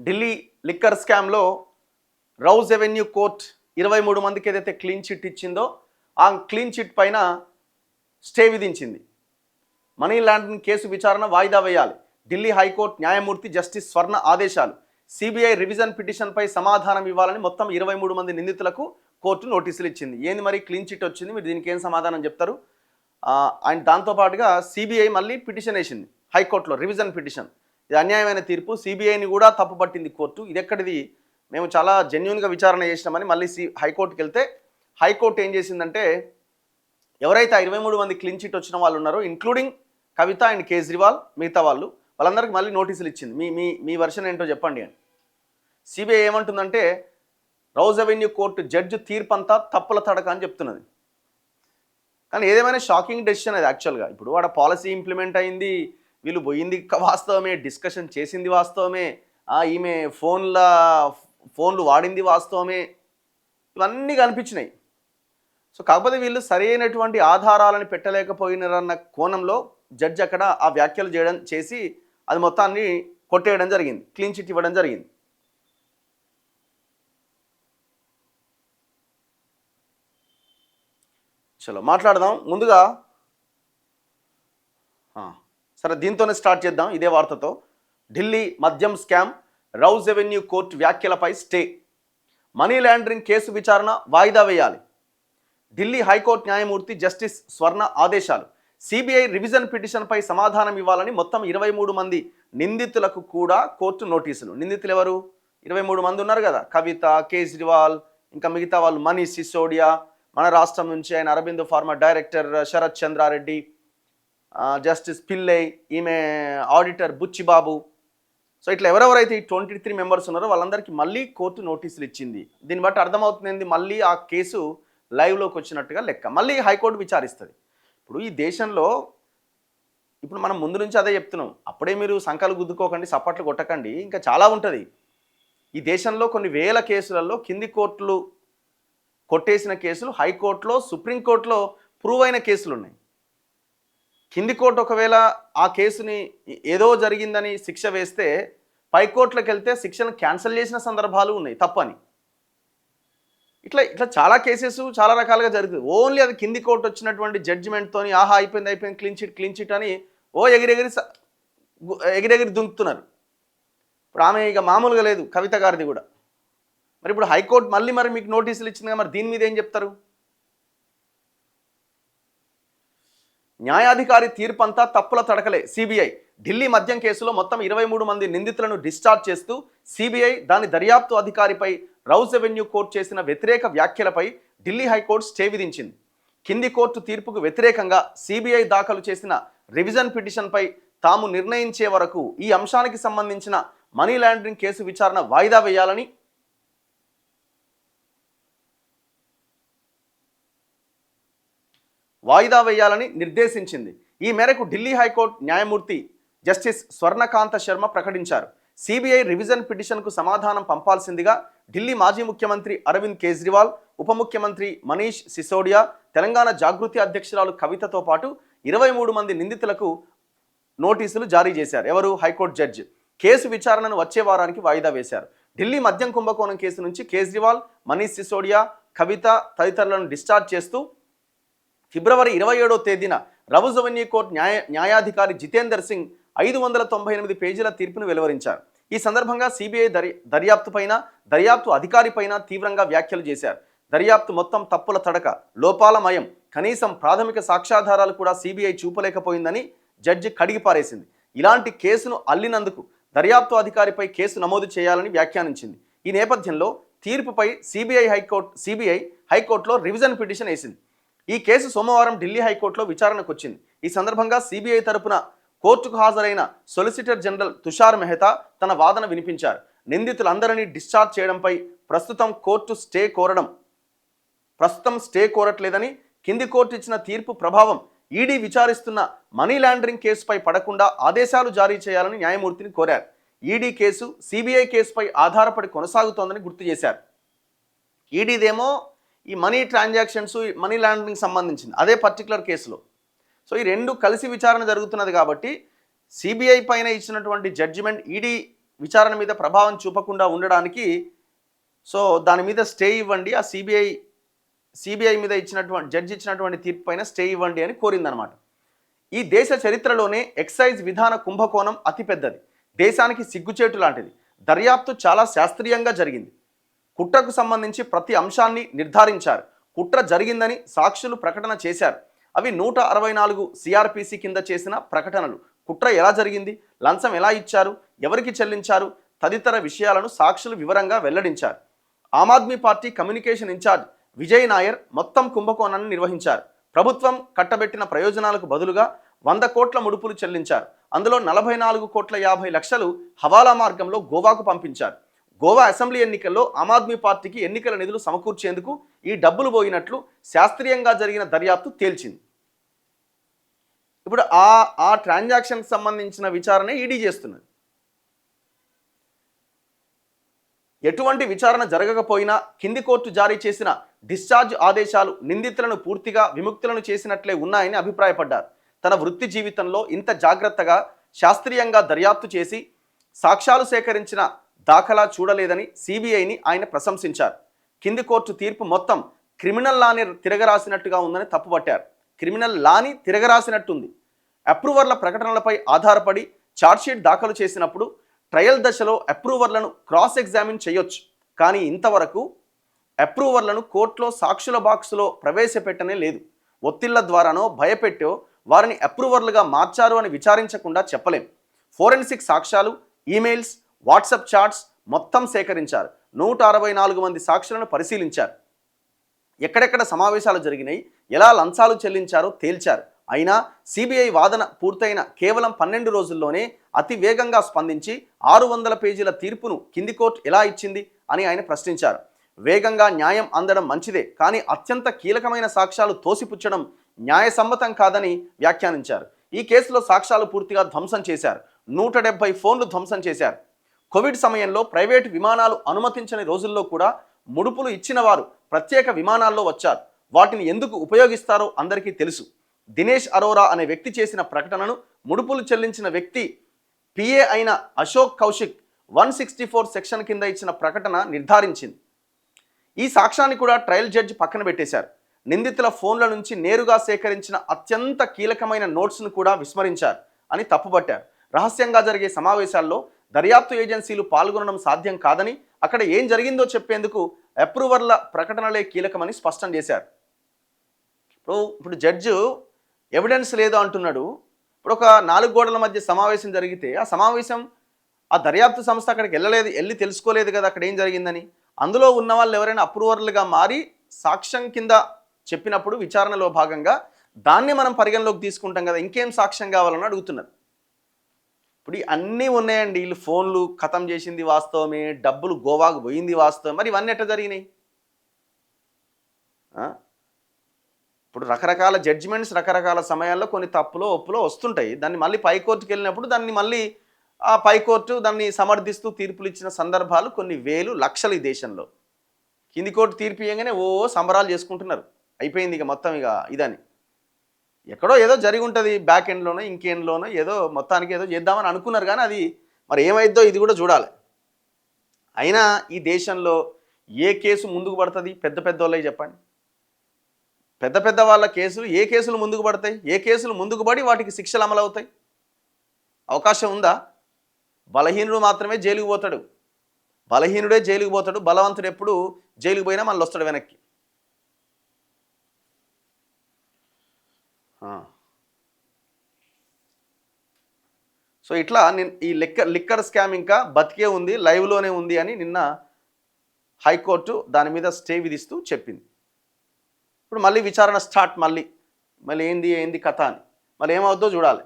Delhi liquor స్కామ్లో Rouse avenue court 23 మందికి ఏదైతే క్లీన్ చిట్ ఇచ్చిందో ఆ క్లీన్ చిట్ పైన స్టే విధించింది. మనీ లాండరింగ్ కేసు విచారణ వాయిదా వేయాలి. ఢిల్లీ హైకోర్టు న్యాయమూర్తి జస్టిస్ స్వర్ణ ఆదేశాలు. సిబిఐ రివిజన్ పిటిషన్పై సమాధానం ఇవ్వాలని మొత్తం 23 మంది నిందితులకు కోర్టు నోటీసులు ఇచ్చింది. ఏంది మరి క్లీన్ చిట్ వచ్చింది, మీరు దీనికి ఏం సమాధానం చెప్తారు? అండ్ దాంతోపాటుగా సిబిఐ మళ్ళీ పిటిషన్ వేసింది హైకోర్టులో, రివిజన్ పిటిషన్. ఇది అన్యాయమైన తీర్పు, సిబిఐని కూడా తప్పుపట్టింది కోర్టు. ఇది ఎక్కడిది, మేము చాలా జెన్యున్గా విచారణ చేసినామని మళ్ళీ హైకోర్టుకి వెళ్తే హైకోర్టు ఏం చేసిందంటే ఎవరైతే 23 మంది క్లీన్ చిట్ వచ్చిన వాళ్ళు ఉన్నారో ఇంక్లూడింగ్ కవిత అండ్ కేజ్రీవాల్ మిగతా వాళ్ళందరికీ మళ్ళీ నోటీసులు ఇచ్చింది. మీ మీ మీ వర్షన్ ఏంటో చెప్పండి అని. సిబిఐ ఏమంటుందంటే రౌజ్ అవెన్యూ కోర్టు జడ్జి తీర్పు అంతా తప్పుల తడక అని చెప్తున్నది. కానీ ఏదేమైనా షాకింగ్ డెసిషన్ అది యాక్చువల్గా. ఇప్పుడు వాడ పాలసీ ఇంప్లిమెంట్ అయింది, వీళ్ళు పోయింది వాస్తవమే, డిస్కషన్ చేసింది వాస్తవమే, ఈమె ఫోన్లు వాడింది వాస్తవమే, ఇవన్నీ కనిపించినాయి. సో కాకపోతే వీళ్ళు సరైనటువంటి ఆధారాలను పెట్టలేకపోయినారన్న కోణంలో జడ్జి అక్కడ ఆ వ్యాఖ్యలు చేసి అది మొత్తాన్ని కొట్టేయడం జరిగింది, క్లీన్ చిట్ ఇవ్వడం జరిగింది. చలో మాట్లాడదాం. ముందుగా సరే దీంతోనే స్టార్ట్ చేద్దాం, ఇదే వార్తతో. ఢిల్లీ మద్యం స్కామ్, రౌజ్ ఎవెన్యూ కోర్టు వ్యాఖ్యలపై స్టే. మనీ లాండరింగ్ కేసు విచారణ వాయిదా వేయాలి. ఢిల్లీ హైకోర్టు న్యాయమూర్తి జస్టిస్ స్వర్ణ ఆదేశాలు. సిబిఐ రివిజన్ పిటిషన్పై సమాధానం ఇవ్వాలని మొత్తం 23 మంది నిందితులకు కూడా కోర్టు నోటీసులు. నిందితులు ఎవరు? 23 మంది ఉన్నారు కదా, కవిత, కేజ్రీవాల్, ఇంకా మిగతా వాళ్ళు మనీష్ సిసోడియా, మన రాష్ట్రం నుంచి ఆయన Aurobindo pharma director Sarath Chandrareddy, justice Pillai, ఈమె ఆడిటర్ బుచ్చిబాబు. సో ఇట్లా ఎవరెవరైతే ఈ 23 మెంబర్స్ ఉన్నారో వాళ్ళందరికీ మళ్ళీ కోర్టు నోటీసులు ఇచ్చింది. దీన్ని బట్టి అర్థమవుతుంది మళ్ళీ ఆ కేసు లైవ్లోకి వచ్చినట్టుగా లెక్క. మళ్ళీ హైకోర్టు విచారిస్తుంది. ఇప్పుడు ఈ దేశంలో ఇప్పుడు మనం ముందు నుంచి అదే చెప్తున్నాం, అప్పుడే మీరు సంకలు గుద్దుకోకండి, సప్పట్లు కొట్టకండి, ఇంకా చాలా ఉంటుంది. ఈ దేశంలో కొన్ని వేల కేసులలో కింది కోర్టులు కొట్టేసిన కేసులు హైకోర్టులో, సుప్రీంకోర్టులో ప్రూవ్ అయిన కేసులు ఉన్నాయి. కింది కోర్టు ఒకవేళ ఆ కేసుని ఏదో జరిగిందని శిక్ష వేస్తే పైకోర్టులకు వెళ్తే శిక్షను క్యాన్సిల్ చేసిన సందర్భాలు ఉన్నాయి తప్పని. ఇట్లా చాలా కేసెస్ చాలా రకాలుగా జరుగుతుంది. ఓన్లీ అది కింది కోర్టు వచ్చినటువంటి జడ్జిమెంట్తోని అయిపోయింది క్లీన్ చిట్ అని ఎగిరెగిరి దుంకుతున్నారు. ఇప్పుడు ఆమె ఇక మామూలుగా లేదు, కవిత గారిది కూడా. మరి ఇప్పుడు హైకోర్టు మళ్ళీ మీకు నోటీసులు ఇచ్చింది కదా, మరి దీని మీద ఏం చెప్తారు? న్యాయాధికారి తీర్పు అంతా తప్పుల తడకలే. సిబిఐ ఢిల్లీ మద్యం కేసులో మొత్తం 23 మంది నిందితులను డిశ్చార్జ్ చేస్తూ సిబిఐ దాని దర్యాప్తు అధికారిపై రౌజ్ ఎవెన్యూ కోర్టు చేసిన వ్యతిరేక వ్యాఖ్యలపై ఢిల్లీ హైకోర్టు స్టే విధించింది. కింది కోర్టు తీర్పుకు వ్యతిరేకంగా సిబిఐ దాఖలు చేసిన రివిజన్ పిటిషన్పై తాము నిర్ణయించే వరకు ఈ అంశానికి సంబంధించిన మనీ లాండరింగ్ కేసు విచారణ వాయిదా వేయాలని నిర్దేశించింది. ఈ మేరకు ఢిల్లీ హైకోర్టు న్యాయమూర్తి జస్టిస్ స్వర్ణకాంత శర్మ ప్రకటించారు. సిబిఐ రివిజన్ పిటిషన్కు సమాధానం పంపాల్సిందిగా ఢిల్లీ మాజీ ముఖ్యమంత్రి అరవింద్ కేజ్రీవాల్, ఉప ముఖ్యమంత్రి మనీష్ సిసోడియా, తెలంగాణ జాగృతి అధ్యక్షురాలు కవితతో పాటు 23 మంది నిందితులకు నోటీసులు జారీ చేశారు. ఎవరు? High court judge. కేసు విచారణను వచ్చే వారానికి వాయిదా వేశారు. ఢిల్లీ మద్యం కుంభకోణం కేసు నుంచి కేజ్రీవాల్, మనీష్ సిసోడియా, కవిత తదితరులను డిశ్చార్జ్ చేస్తూ ఫిబ్రవరి 27వ తేదీన Rouse Avenue court న్యాయాధికారి Jitender Singh 598 పేజీల తీర్పును వెలువరించారు. ఈ సందర్భంగా సిబిఐ దర్యాప్తు అధికారిపైన తీవ్రంగా వ్యాఖ్యలు చేశారు. దర్యాప్తు మొత్తం తప్పుల తడక, లోపాలమయం, కనీసం ప్రాథమిక సాక్ష్యాధారాలు కూడా సిబిఐ చూపలేకపోయిందని జడ్జి కడిగిపారేసింది. ఇలాంటి కేసును అల్లినందుకు దర్యాప్తు అధికారిపై కేసు నమోదు చేయాలని వ్యాఖ్యానించింది. ఈ నేపథ్యంలో తీర్పుపై సిబిఐ హైకోర్టులో రివిజన్ పిటిషన్ వేసింది. ఈ కేసు సోమవారం ఢిల్లీ హైకోర్టులో విచారణకు వచ్చింది. ఈ సందర్భంగా సిబిఐ తరపున కోర్టుకు హాజరైన సొలిసిటర్ జనరల్ తుషార్ మెహతా తన వాదన వినిపించారు. నిందితులందరినీ డిశ్చార్జ్ చేయడంపై ప్రస్తుతం స్టే కోరట్లేదని, కింది కోర్టు ఇచ్చిన తీర్పు ప్రభావం ఈడీ విచారిస్తున్న మనీ లాండరింగ్ కేసుపై పడకుండా ఆదేశాలు జారీ చేయాలని న్యాయమూర్తిని కోరారు. ఈడీ కేసు సిబిఐ కేసుపై ఆధారపడి కొనసాగుతోందని గుర్తు చేశారు. ఈడీదేమో ఈ మనీ ట్రాన్సాక్షన్స్, మనీ లాండరింగ్ సంబంధించింది అదే పర్టికులర్ కేసులో. సో ఈ రెండు కలిసి విచారణ జరుగుతున్నది కాబట్టి సిబిఐ పైన ఇచ్చినటువంటి జడ్జిమెంట్ ఈడీ విచారణ మీద ప్రభావం చూపకుండా ఉండడానికి సో దాని మీద స్టే ఇవ్వండి, ఆ సిబిఐ మీద ఇచ్చినటువంటి జడ్జి ఇచ్చినటువంటి తీర్పు పైన స్టే ఇవ్వండి అని కోరిందనమాట. ఈ దేశ చరిత్రలోనే ఎక్సైజ్ విధాన కుంభకోణం అతిపెద్దది, దేశానికి సిగ్గుచేటు లాంటిది. దర్యాప్తు చాలా శాస్త్రీయంగా జరిగింది. కుట్రకు సంబంధించి ప్రతి అంశాన్ని నిర్ధారించారు. కుట్ర జరిగిందని సాక్షులు ప్రకటన చేశారు. అవి 164 సిఆర్పిసి కింద చేసిన ప్రకటనలు. కుట్ర ఎలా జరిగింది, లంచం ఎలా ఇచ్చారు, ఎవరికి చెల్లించారు తదితర విషయాలను సాక్షులు వివరంగా వెల్లడించారు. ఆమ్ ఆద్మీ పార్టీ కమ్యూనికేషన్ ఇన్ఛార్జ్ విజయ్ నాయర్ మొత్తం కుంభకోణాన్ని నిర్వహించారు. ప్రభుత్వం కట్టబెట్టిన ప్రయోజనాలకు బదులుగా 100 కోట్ల ముడుపులు చెల్లించారు. అందులో 44,50,00,000 హవాలా మార్గంలో గోవాకు పంపించారు. గోవా అసెంబ్లీ ఎన్నికల్లో ఆమ్ ఆద్మీ పార్టీకి ఎన్నికల నిధులు సమకూర్చేందుకు ఈ డబ్బులు పోయినట్లు శాస్త్రీయంగా జరిగిన దర్యాప్తు తేల్చింది. ఇప్పుడు ఆ ట్రాన్సాక్షన్కి సంబంధించిన విచారణ ఈడీ చేస్తున్నది. ఎటువంటి విచారణ జరగకపోయినా కింది కోర్టు జారీ చేసిన డిశ్చార్జ్ ఆదేశాలు నిందితులను పూర్తిగా విముక్తులను చేసినట్లే ఉన్నాయని అభిప్రాయపడ్డారు. తన వృత్తి జీవితంలో ఇంత జాగ్రత్తగా శాస్త్రీయంగా దర్యాప్తు చేసి సాక్ష్యాలు సేకరించిన దాఖలా చూడలేదని సిబిఐని ఆయన ప్రశంసించారు. కింది కోర్టు తీర్పు మొత్తం క్రిమినల్ లాని తిరగరాసినట్టుగా ఉందని తప్పుపట్టారు. క్రిమినల్ లాని తిరగరాసినట్టుంది. అప్రూవర్ల ప్రకటనలపై ఆధారపడి ఛార్జ్షీట్ దాఖలు చేసినప్పుడు ట్రయల్ దశలో అప్రూవర్లను క్రాస్ ఎగ్జామిన్ చేయొచ్చు, కానీ ఇంతవరకు అప్రూవర్లను కోర్టులో సాక్షుల బాక్సులో ప్రవేశపెట్టనే లేదు. ఒత్తిళ్ల ద్వారానో భయపెట్టో వారిని అప్రూవర్లుగా మార్చారు అని విచారించకుండా చెప్పలేం. ఫోరెన్సిక్ సాక్ష్యాలు, ఈమెయిల్స్, వాట్సాప్ చాట్స్ మొత్తం సేకరించారు. 164 మంది సాక్షులను పరిశీలించారు. ఎక్కడెక్కడ సమావేశాలు జరిగినాయి, ఎలా లంచాలు చెల్లించారో తేల్చారు. అయినా సిబిఐ వాదన పూర్తయిన కేవలం 12 రోజుల్లోనే అతి వేగంగా స్పందించి 600 పేజీల తీర్పును కింది కోర్టు ఎలా ఇచ్చింది అని ఆయన ప్రశ్నించారు. వేగంగా న్యాయం అందడం మంచిదే, కానీ అత్యంత కీలకమైన సాక్ష్యాలు తోసిపుచ్చడం న్యాయసమ్మతం కాదని వ్యాఖ్యానించారు. ఈ కేసులో సాక్ష్యాలు పూర్తిగా ధ్వంసం చేశారు. 170 ఫోన్లు ధ్వంసం చేశారు. కోవిడ్ సమయంలో ప్రైవేటు విమానాలు అనుమతించని రోజుల్లో కూడా ముడుపులు ఇచ్చిన వారు ప్రత్యేక విమానాల్లో వచ్చారు. వాటిని ఎందుకు ఉపయోగిస్తారో అందరికీ తెలుసు. దినేష్ అరోరా అనే వ్యక్తి చేసిన ప్రకటనను ముడుపులు చెల్లించిన వ్యక్తి పిఏ అయిన అశోక్ కౌశిక్ 164 సెక్షన్ కింద ఇచ్చిన ప్రకటన నిర్ధారించింది. ఈ సాక్ష్యాన్ని కూడా ట్రయల్ జడ్జి పక్కన పెట్టేశారు. నిందితుల ఫోన్ల నుంచి నేరుగా సేకరించిన అత్యంత కీలకమైన నోట్స్ను కూడా విస్మరించారు అని తప్పుపట్టారు. రహస్యంగా జరిగే సమావేశాల్లో దర్యాప్తు ఏజెన్సీలు పాల్గొనడం సాధ్యం కాదని, అక్కడ ఏం జరిగిందో చెప్పేందుకు అప్రూవర్ల ప్రకటనలే కీలకమని స్పష్టం చేశారు. ఇప్పుడు జడ్జి ఎవిడెన్స్ లేదు అంటున్నాడు. ఇప్పుడు ఒక 4 గోడల మధ్య సమావేశం జరిగితే ఆ దర్యాప్తు సంస్థ అక్కడికి వెళ్ళి తెలుసుకోలేదు కదా అక్కడ ఏం జరిగిందని. అందులో ఉన్న వాళ్ళు ఎవరైనా అప్రూవర్లుగా మారి సాక్ష్యం కింద చెప్పినప్పుడు విచారణలో భాగంగా దాన్ని మనం పరిగణలోకి తీసుకుంటాం కదా, ఇంకేం సాక్ష్యం కావాలని అడుగుతున్నారు. ఇప్పుడు అన్నీ ఉన్నాయండి. వీళ్ళు ఫోన్లు ఖతం చేసింది వాస్తవమే, డబ్బులు గోవాకు పోయింది వాస్తవం, మరి ఇవన్నీ ఎట్లా జరిగినాయి? ఇప్పుడు రకరకాల జడ్జిమెంట్స్ రకరకాల సమయాల్లో కొన్ని తప్పులో ఒప్పులో వస్తుంటాయి. దాన్ని మళ్ళీ పైకోర్టుకి వెళ్ళినప్పుడు దాన్ని మళ్ళీ ఆ పైకోర్టు దాన్ని సమర్థిస్తూ తీర్పులు ఇచ్చిన సందర్భాలు కొన్ని వేలు లక్షలు ఈ దేశంలో. కింది కోర్టు తీర్పు ఇవ్వగానే సంబరాలు చేసుకుంటున్నారు, అయిపోయింది ఇక మొత్తం ఇక ఇదని. ఎక్కడో ఏదో జరిగి ఉంటుంది, బ్యాక్ ఎండ్లోనో ఇంకెండ్లోనో ఏదో మొత్తానికి ఏదో చేద్దామని అనుకున్నారు, కానీ అది మరి ఏమైద్దో ఇది కూడా చూడాలి. అయినా ఈ దేశంలో ఏ కేసు ముందుకు పడుతుంది? పెద్ద పెద్ద వాళ్ళవి చెప్పండి. పెద్ద పెద్ద వాళ్ళ కేసులు ఏ కేసులు ముందుకు పడతాయి? ఏ కేసులు ముందుకు పడి వాటికి శిక్షలు అమలు అవుతాయి? అవకాశం ఉందా? బలహీనుడు మాత్రమే జైలుకు పోతాడు. బలహీనుడే జైలుకు పోతాడు. బలవంతుడు ఎప్పుడు జైలుకు పోయినా మళ్ళీ వస్తాడు వెనక్కి. సో ఇట్లా ఈ లిక్కర్ స్కామ్ ఇంకా బతికే ఉంది, లైవ్లోనే ఉంది అని నిన్న హైకోర్టు దాని మీద స్టే విధిస్తూ చెప్పింది. ఇప్పుడు మళ్ళీ విచారణ స్టార్ట్, మళ్ళీ ఏంది కథ అని, మళ్ళీ ఏమవుద్దో చూడాలి.